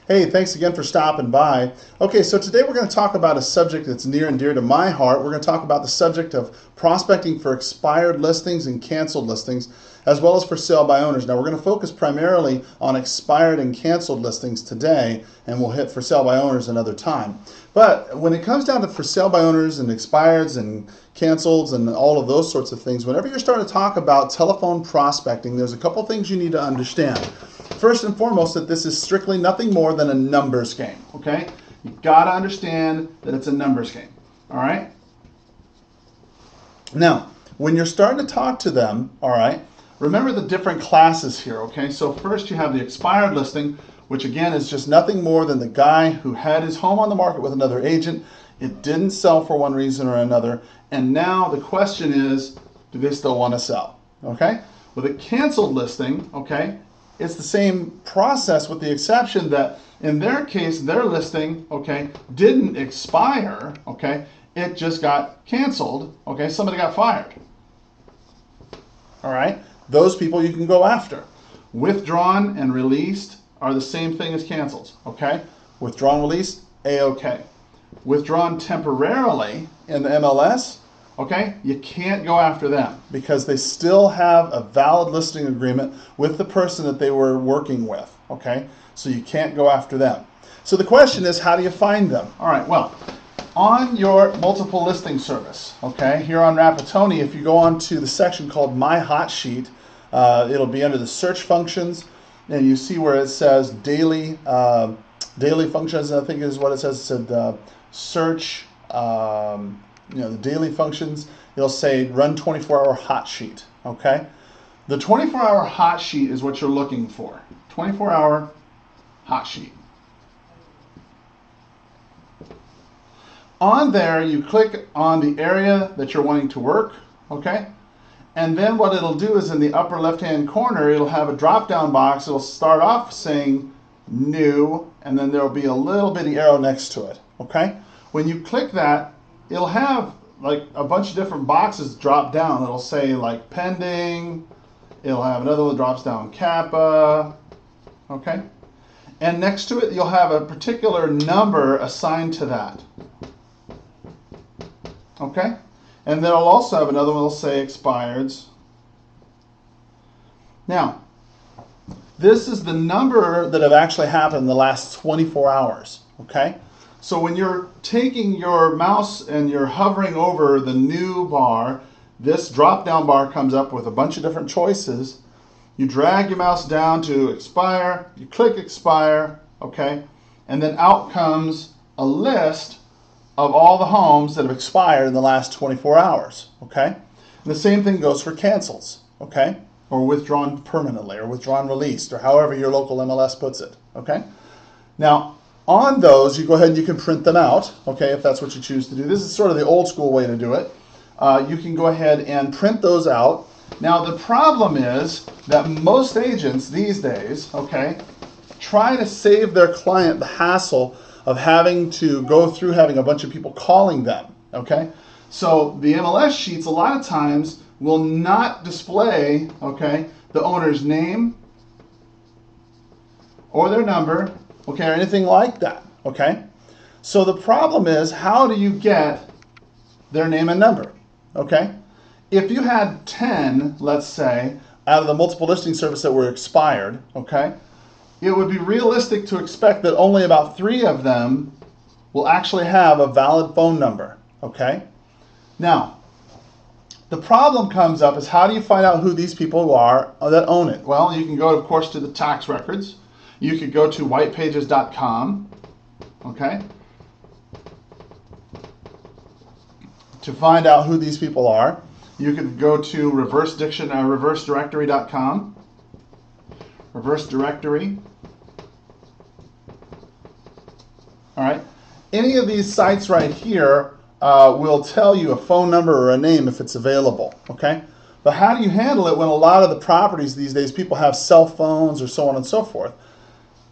Hey, thanks again for stopping by. Okay, so today we're going to talk about a subject that's near and dear to my heart. We're going to talk about the subject of prospecting for expired listings and canceled listings, as well as for sale by owners. Now, we're going to focus primarily on expired and canceled listings today, and we'll hit for sale by owners another time. But when it comes down to for sale by owners and expireds and cancels and all of those sorts of things, whenever you're starting to talk about telephone prospecting, there's a couple things you need to understand. First and foremost, that this is strictly nothing more than a numbers game, okay? You've got to understand that it's a numbers game, all right? Now, when you're starting to talk to them, all right, remember the different classes here, okay? So first you have the expired listing, which again is just nothing more than the guy who had his home on the market with another agent. It didn't sell for one reason or another, and now the question is, do they still want to sell, okay? With a canceled listing, okay, it's the same process with the exception that in their case, their listing, okay, didn't expire, okay, it just got canceled, okay, somebody got fired. All right, those people you can go after. Withdrawn and released are the same thing as canceled, okay? Withdrawn, released, A-okay. Withdrawn temporarily in the MLS, okay, you can't go after them because they still have a valid listing agreement with the person that they were working with, okay? So you can't go after them. So the question is, how do you find them? All right, well, on your multiple listing service, okay, here on Rapatoni, if you go on to the section called My Hot Sheet, it'll be under the search functions, and you see where it says daily functions, I think is what it says. It said search, the daily functions, it'll say run 24-hour hot sheet, okay? The 24-hour hot sheet is what you're looking for. 24-hour hot sheet. On there, you click on the area that you're wanting to work, okay? And then what it'll do is in the upper left-hand corner, it'll have a drop-down box. It'll start off saying new, and then there'll be a little bitty arrow next to it, okay? When you click that, it'll have like a bunch of different boxes drop down. It'll say like pending. It'll have another one that drops down Kappa. Okay? And next to it, you'll have a particular number assigned to that. Okay? And then it'll also have another one that'll say expireds. Now, this is the number that have actually happened in the last 24 hours. Okay? So when you're taking your mouse and you're hovering over the new bar, this drop-down bar comes up with a bunch of different choices. You drag your mouse down to expire, you click expire, okay? And then out comes a list of all the homes that have expired in the last 24 hours, okay? And the same thing goes for cancels, okay? Or withdrawn permanently, or withdrawn released, or however your local MLS puts it, okay? Now, on those, you go ahead and you can print them out, okay, if that's what you choose to do. This is sort of the old school way to do it. You can go ahead and print those out. Now, the problem is that most agents these days, okay, try to save their client the hassle of having to go through having a bunch of people calling them, okay? So the MLS sheets a lot of times will not display, okay, the owner's name or their number, okay, or anything like that, okay? So the problem is, how do you get their name and number, okay? If you had 10, let's say, out of the multiple listing service that were expired, okay, it would be realistic to expect that only about 3 of them will actually have a valid phone number, okay? Now, the problem comes up is, how do you find out who these people are that own it? Well, you can go, of course, to the tax records. You could go to whitepages.com, okay, to find out who these people are. You could go to reversedirectory.com, reverse directory. All right, any of these sites right here will tell you a phone number or a name if it's available, okay? But how do you handle it when a lot of the properties these days, people have cell phones or so on and so forth?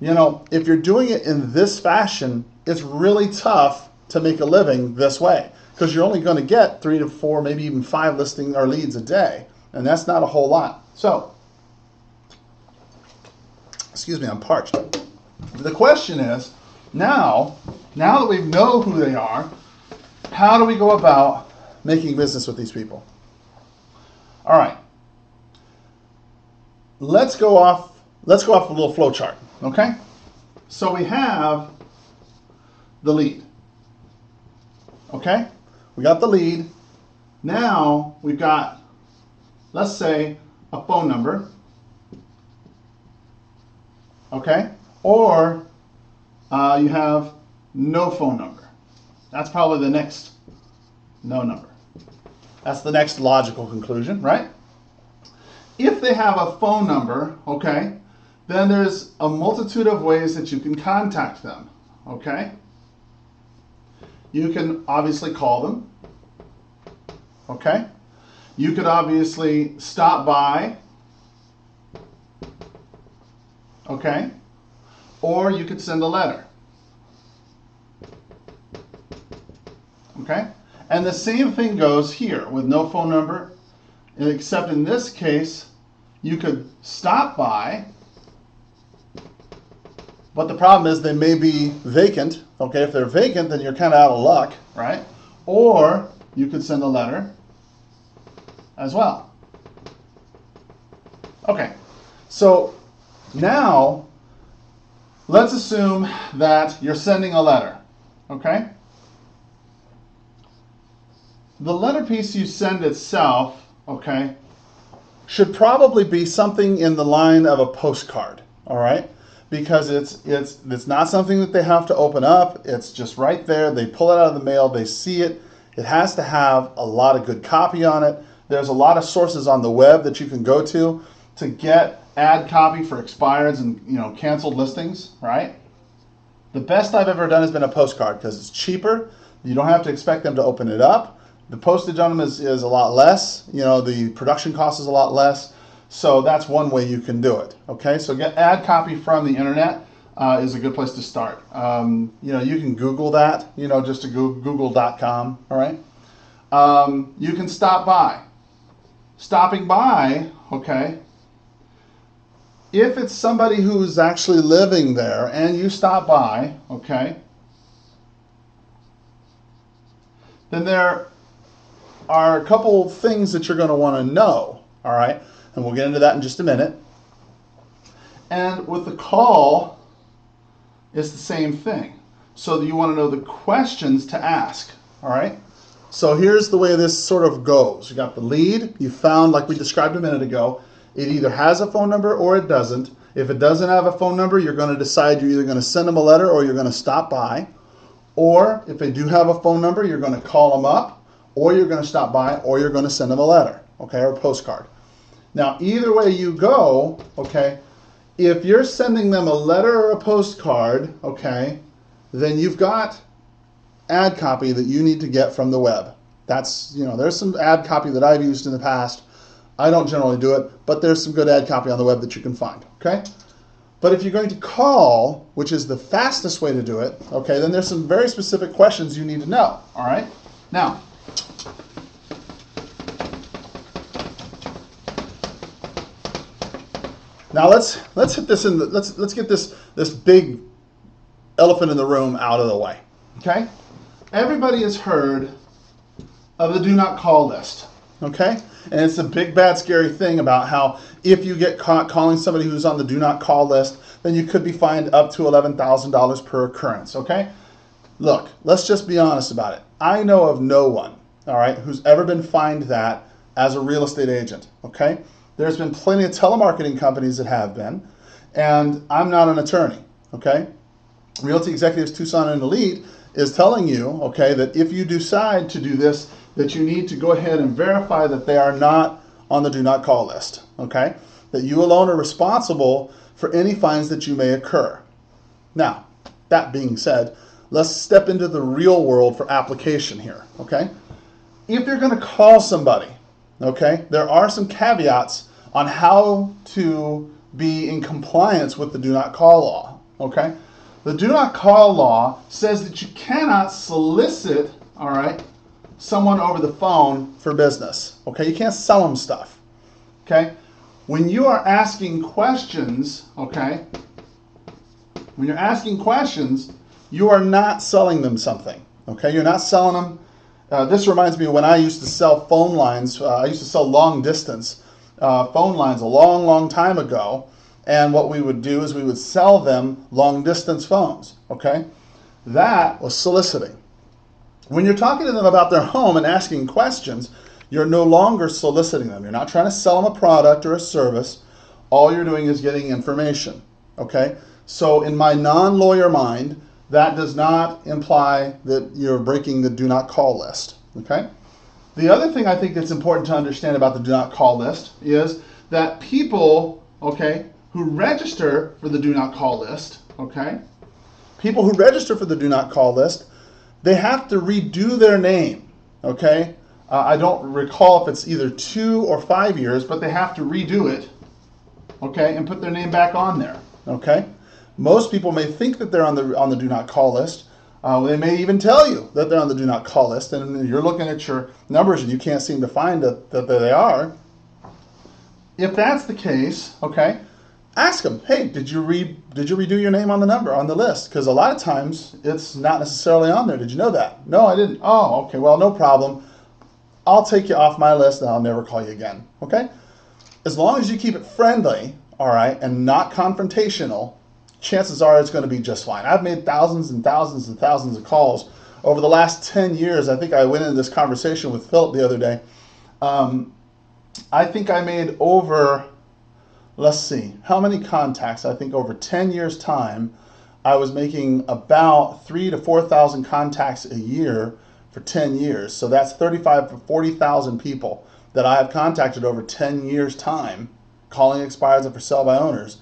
You know, if you're doing it in this fashion, it's really tough to make a living this way because you're only going to get 3 to 4, maybe even 5 listing or leads a day, and that's not a whole lot. So, excuse me, I'm parched. The question is, now that we know who they are, how do we go about making business with these people? All right. Let's go off a little flow chart, okay? So we have the lead. Okay? We got the lead. Now we've got, let's say, a phone number. Okay? Or you have no phone number. That's probably the next no number. That's the next logical conclusion, right? If they have a phone number, okay, then there's a multitude of ways that you can contact them, okay? You can obviously call them, okay? You could obviously stop by, okay? Or you could send a letter, okay? And the same thing goes here with no phone number, except in this case, you could stop by, but the problem is they may be vacant. Okay, if they're vacant, then you're kind of out of luck, right? Or you could send a letter as well. Okay, so now let's assume that you're sending a letter, okay? The letter piece you send itself, okay, should probably be something in the line of a postcard, all right? Because it's not something that they have to open up. It's just right there. They pull it out of the mail. They see it. It has to have a lot of good copy on it. There's a lot of sources on the web that you can go to get ad copy for expireds and canceled listings, right? The best I've ever done has been a postcard because it's cheaper. You don't have to expect them to open it up. The postage on them is a lot less. The production cost is a lot less. So that's one way you can do it. Okay, so get ad copy from the internet is a good place to start. You can Google that, just to google.com, all right? You can stop by. Stopping by, okay, if it's somebody who's actually living there and you stop by, okay, then there are a couple things that you're going to want to know, all right? And we'll get into that in just a minute. And with the call, it's the same thing. So you want to know the questions to ask, all right? So here's the way this sort of goes. You got the lead. You found, like we described a minute ago, it either has a phone number or it doesn't. If it doesn't have a phone number, you're going to decide you're either going to send them a letter or you're going to stop by. Or if they do have a phone number, you're going to call them up, or you're going to stop by, or you're going to send them a letter, okay, or a postcard. Now, either way you go, okay, if you're sending them a letter or a postcard, okay, then you've got ad copy that you need to get from the web. That's, there's some ad copy that I've used in the past. I don't generally do it, but there's some good ad copy on the web that you can find, okay? But if you're going to call, which is the fastest way to do it, okay, then there's some very specific questions you need to know, all right? Now, let's hit this let's get this big elephant in the room out of the way. Okay? Everybody has heard of the do not call list. Okay? And it's a big bad scary thing about how if you get caught calling somebody who's on the do not call list, then you could be fined up to $11,000 per occurrence. Okay? Look, let's just be honest about it. I know of no one, all right, who's ever been fined that as a real estate agent. Okay? There's been plenty of telemarketing companies that have been, and I'm not an attorney, okay? Realty Executives Tucson and Elite is telling you, okay, that if you decide to do this, that you need to go ahead and verify that they are not on the do not call list, okay? That you alone are responsible for any fines that you may occur. Now, that being said, let's step into the real world for application here, okay? If you're going to call somebody, okay, there are some caveats on how to be in compliance with the do not call law, okay? The do not call law says that you cannot solicit, all right, someone over the phone for business, okay? You can't sell them stuff, okay? When you are asking questions, okay, When you're asking questions, you are not selling them something. Okay, you're not selling them. This reminds me of when I used to sell phone lines. I used to sell long distance phone lines a long, long time ago. And what we would do is we would sell them long distance phones. Okay, that was soliciting. When you're talking to them about their home and asking questions, you're no longer soliciting them. You're not trying to sell them a product or a service. All you're doing is getting information. Okay, so in my non-lawyer mind, that does not imply that you're breaking the do not call list. Okay? The other thing I think that's important to understand about the do not call list is that people, okay, who register for the do not call list, okay, people who register for the do not call list, they have to redo their name. Okay? I don't recall if it's either 2 or 5 years, but they have to redo it, okay, and put their name back on there. Okay? Most people may think that they're on the do not call list. They may even tell you that they're on the do not call list, and you're looking at your numbers and you can't seem to find that they are. If that's the case, okay, ask them, hey, did you redo your name on the list? Because a lot of times it's not necessarily on there. Did you know that? No, I didn't. Oh, okay, well, no problem. I'll take you off my list and I'll never call you again. Okay? As long as you keep it friendly, all right, and not confrontational, chances are it's going to be just fine. I've made thousands and thousands and thousands of calls over the last 10 years. I think I went into this conversation with Philip the other day. I think I made over, let's see, how many contacts? I think over 10 years' time, I was making about 3,000 to 4,000 contacts a year for 10 years. So that's 35,000 to 40,000 people that I have contacted over 10 years' time, calling expireds and for sale by owners.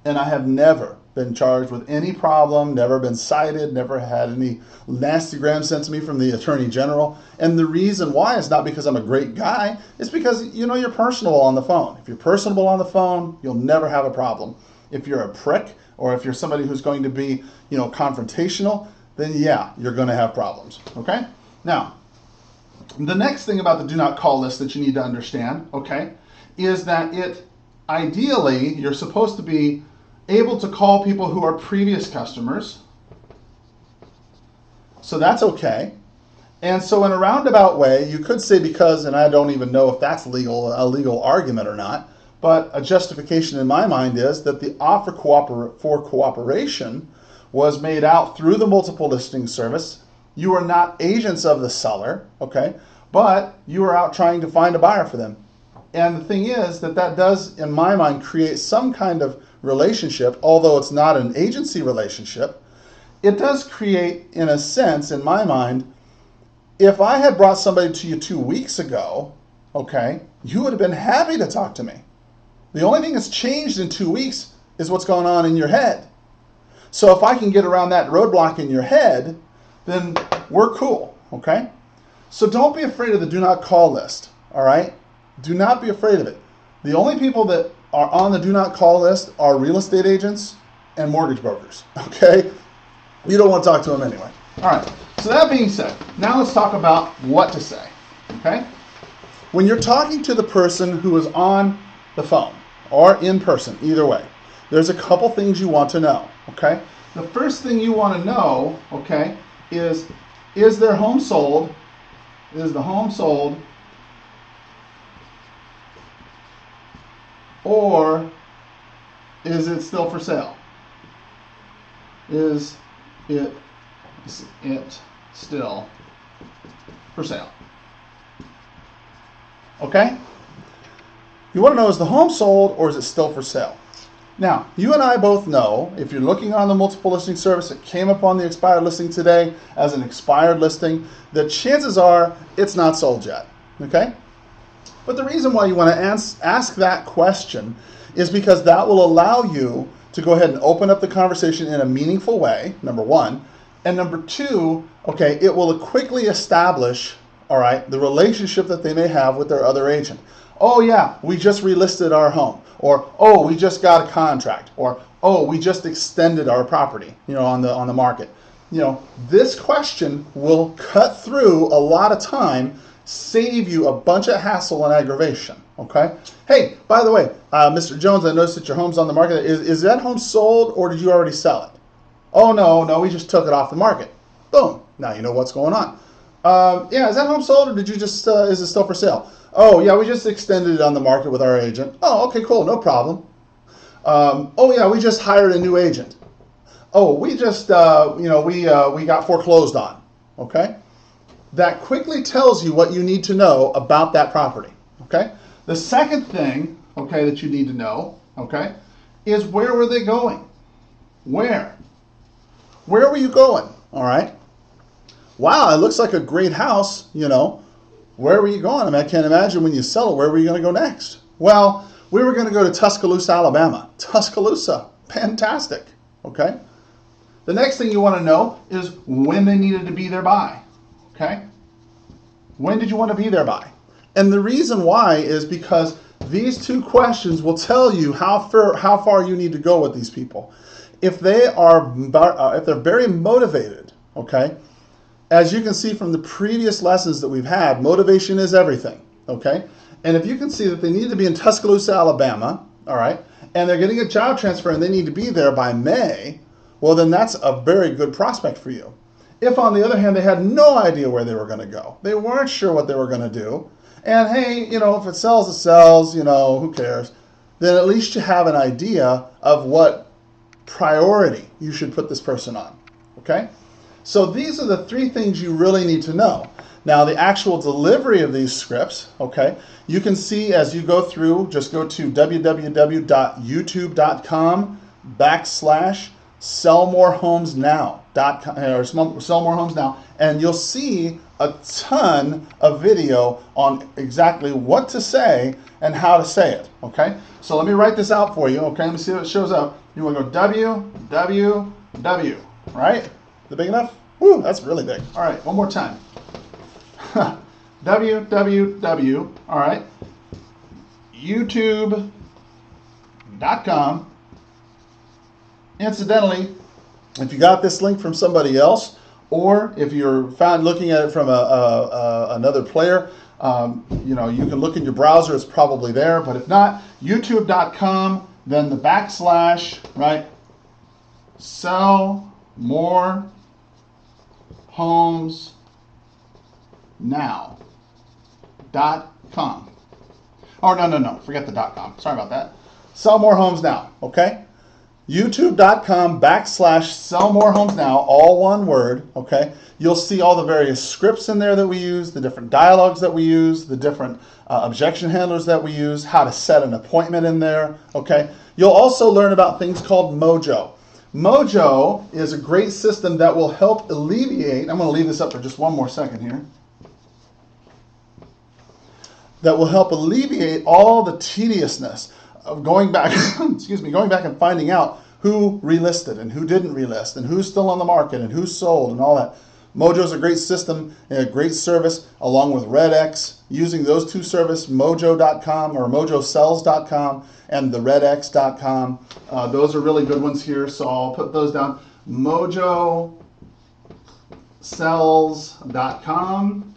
And I have never been charged with any problem, never been cited, never had any nasty grams sent to me from the Attorney General. And the reason why is not because I'm a great guy, it's because, you know, you're personable on the phone. If you're personable on the phone, you'll never have a problem. If you're a prick, or if you're somebody who's going to be, you know, confrontational, then yeah, you're going to have problems. Okay? Now, the next thing about the do not call list that you need to understand, okay, is that ideally, you're supposed to be able to call people who are previous customers. So that's okay. And so in a roundabout way, you could say because, and I don't even know if that's a legal argument or not, but a justification in my mind is that the offer for cooperation was made out through the multiple listing service. You are not agents of the seller, okay, but you are out trying to find a buyer for them. And the thing is that does, in my mind, create some kind of relationship, although it's not an agency relationship. It does create, in a sense, in my mind, if I had brought somebody to you 2 weeks ago, okay, you would have been happy to talk to me. The only thing that's changed in 2 weeks is what's going on in your head. So if I can get around that roadblock in your head, then we're cool, okay? So don't be afraid of the do not call list, all right? Do not be afraid of it. The only people that are on the do not call list are real estate agents and mortgage brokers, okay? You don't want to talk to them anyway. All right, so that being said, now let's talk about what to say, okay? When you're talking to the person who is on the phone or in person, either way, there's a couple things you want to know, okay? The first thing you want to know, okay, is their home sold? Is the home sold? Or is it still for sale? Is it still for sale? Okay? You want to know, is the home sold or is it still for sale? Now, you and I both know, if you're looking on the multiple listing service, it came up on the expired listing today as an expired listing, that chances are it's not sold yet. Okay? But the reason why you want to ask that question is because that will allow you to go ahead and open up the conversation in a meaningful way, number one. And number two, okay, it will quickly establish, all right, the relationship that they may have with their other agent. Oh yeah, we just relisted our home. Or, oh, we just got a contract. Or, oh, we just extended our property, you know, on the market. You know, this question will cut through a lot of time, save you a bunch of hassle and aggravation, okay? Hey, by the way, Mr. Jones, I noticed that your home's on the market. Is that home sold or did you already sell it? Oh, no, we just took it off the market. Boom. Now you know what's going on. Yeah, is that home sold, or did you just, is it still for sale? Oh, yeah, we just extended it on the market with our agent. Oh, okay, cool, no problem. Oh, yeah, we just hired a new agent. Oh, we just, we got foreclosed on, okay? That quickly tells you what you need to know about that property, okay? The second thing, okay, that you need to know, okay, is where were they going? Where? Where were you going, all right? Wow, it looks like a great house, you know. Where were you going? I mean, I can't imagine when you sell it, where were you going to go next? Well, we were going to go to Tuscaloosa, Alabama. Tuscaloosa, fantastic, okay? The next thing you want to know is when they needed to be there by, okay? When did you want to be there by? And the reason why is because these two questions will tell you how far you need to go with these people. If they're very motivated, okay? As you can see from the previous lessons that we've had, motivation is everything, okay? And if you can see that they need to be in Tuscaloosa, Alabama, all right, and they're getting a job transfer and they need to be there by May, well, then that's a very good prospect for you. If, on the other hand, they had no idea where they were going to go, they weren't sure what they were going to do, and hey, you know, if it sells, it sells, you know, who cares, then at least you have an idea of what priority you should put this person on, okay? So these are the three things you really need to know. Now, the actual delivery of these scripts, okay, you can see as you go through, just go to www.youtube.com/sellmorehomesnow.com or Sell More Homes Now, and you'll see a ton of video on exactly what to say and how to say it, okay? So let me write this out for you, okay? Let me see if it shows up. You want to go www, right? Is it big enough? Woo, that's really big. All right, one more time. www, all right, youtube.com. Incidentally, if you got this link from somebody else, or if you're looking at it from another player, you know, you can look in your browser, it's probably there, but if not, youtube.com, then the /, right, Sell More Homes Now.com. Oh, no, forget the .com. Sorry about that. Sell More Homes Now, okay? youtube.com /Sell More Homes Now, all one word, okay? You'll see all the various scripts in there that we use, the different dialogues that we use, the different objection handlers that we use, how to set an appointment in there, okay? You'll also learn about things called Mojo. Mojo is a great system that will help alleviate, I'm going to leave this up for just one more second here, that will help alleviate all the tediousness of going back, going back and finding out who relisted and who didn't relist and who's still on the market and who's sold and all that. Mojo is a great system and a great service along with RedX. Using those two services, mojo.com or mojosells.com and the redx.com. Those are really good ones here, so I'll put those down. mojosells.com,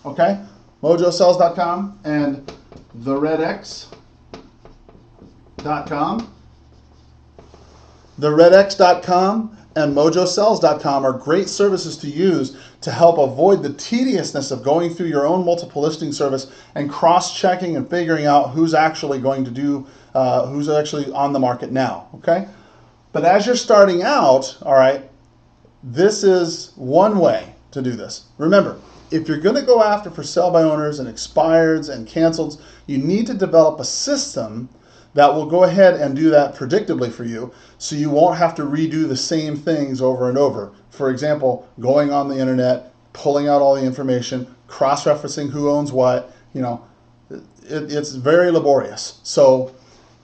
okay? mojosells.com and the redx.com. The redx.com and mojosells.com are great services to use to help avoid the tediousness of going through your own multiple listing service and cross-checking and figuring out who's actually going to do, who's actually on the market now, okay? But as you're starting out, all right, this is one way to do this. Remember, if you're going to go after for sell by owners and expireds and canceleds, you need to develop a system that will go ahead and do that predictably for you, so you won't have to redo the same things over and over. For example, going on the internet, pulling out all the information, cross-referencing who owns what, you know, it's very laborious. So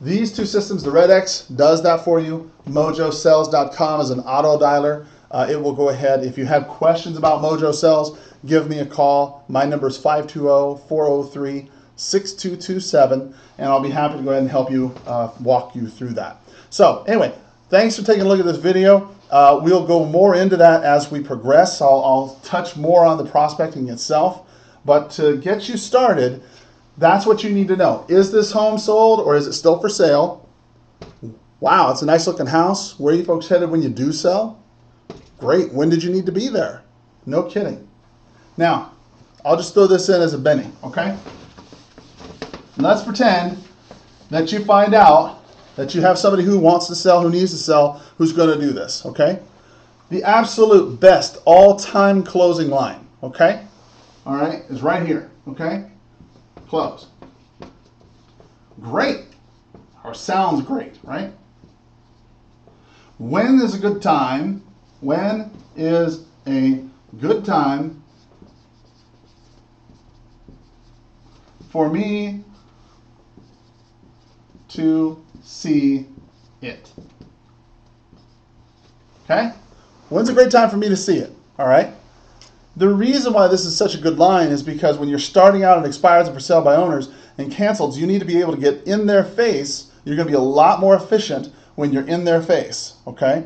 these two systems, the RedX does that for you. mojosells.com is an auto dialer. It will go ahead. If you have questions about Mojo Sells, give me a call. My number is 520-403-6227, and I'll be happy to go ahead and help you walk you through that. So anyway, thanks for taking a look at this video. We'll go more into that as we progress. I'll touch more on the prospecting itself, but to get you started, that's what you need to know. Is this home sold or is it still for sale? Wow, it's a nice looking house. Where are you folks headed when you do sell? Great. When did you need to be there? No kidding. Now, I'll just throw this in as a Benny, okay? And let's pretend that you find out that you have somebody who wants to sell, who needs to sell, who's going to do this, okay? The absolute best all-time closing line, okay? All right, is right here, okay? Close. Great. Or sounds great, right? When is a good time? When is a good time for me to see it? Okay? When's a great time for me to see it? All right? The reason why this is such a good line is because when you're starting out and expires and for sale by owners and canceled, you need to be able to get in their face. You're going to be a lot more efficient when you're in their face, okay?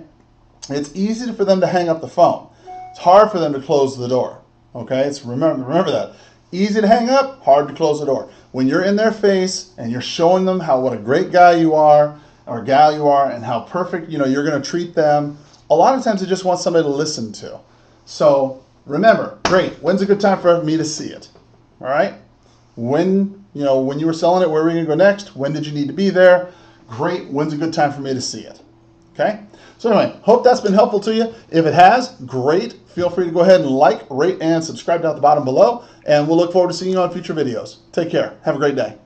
It's easy for them to hang up the phone. It's hard for them to close the door, okay? Remember that. Easy to hang up, hard to close the door. When you're in their face and you're showing them what a great guy you are or gal you are and how perfect, you're going to treat them, a lot of times they just want somebody to listen to. So remember, great, when's a good time for me to see it? All right? When you were selling it, where were we going to go next? When did you need to be there? Great, when's a good time for me to see it? Okay? So anyway, hope that's been helpful to you. If it has, great. Feel free to go ahead and like, rate, and subscribe down at the bottom below. And we'll look forward to seeing you on future videos. Take care. Have a great day.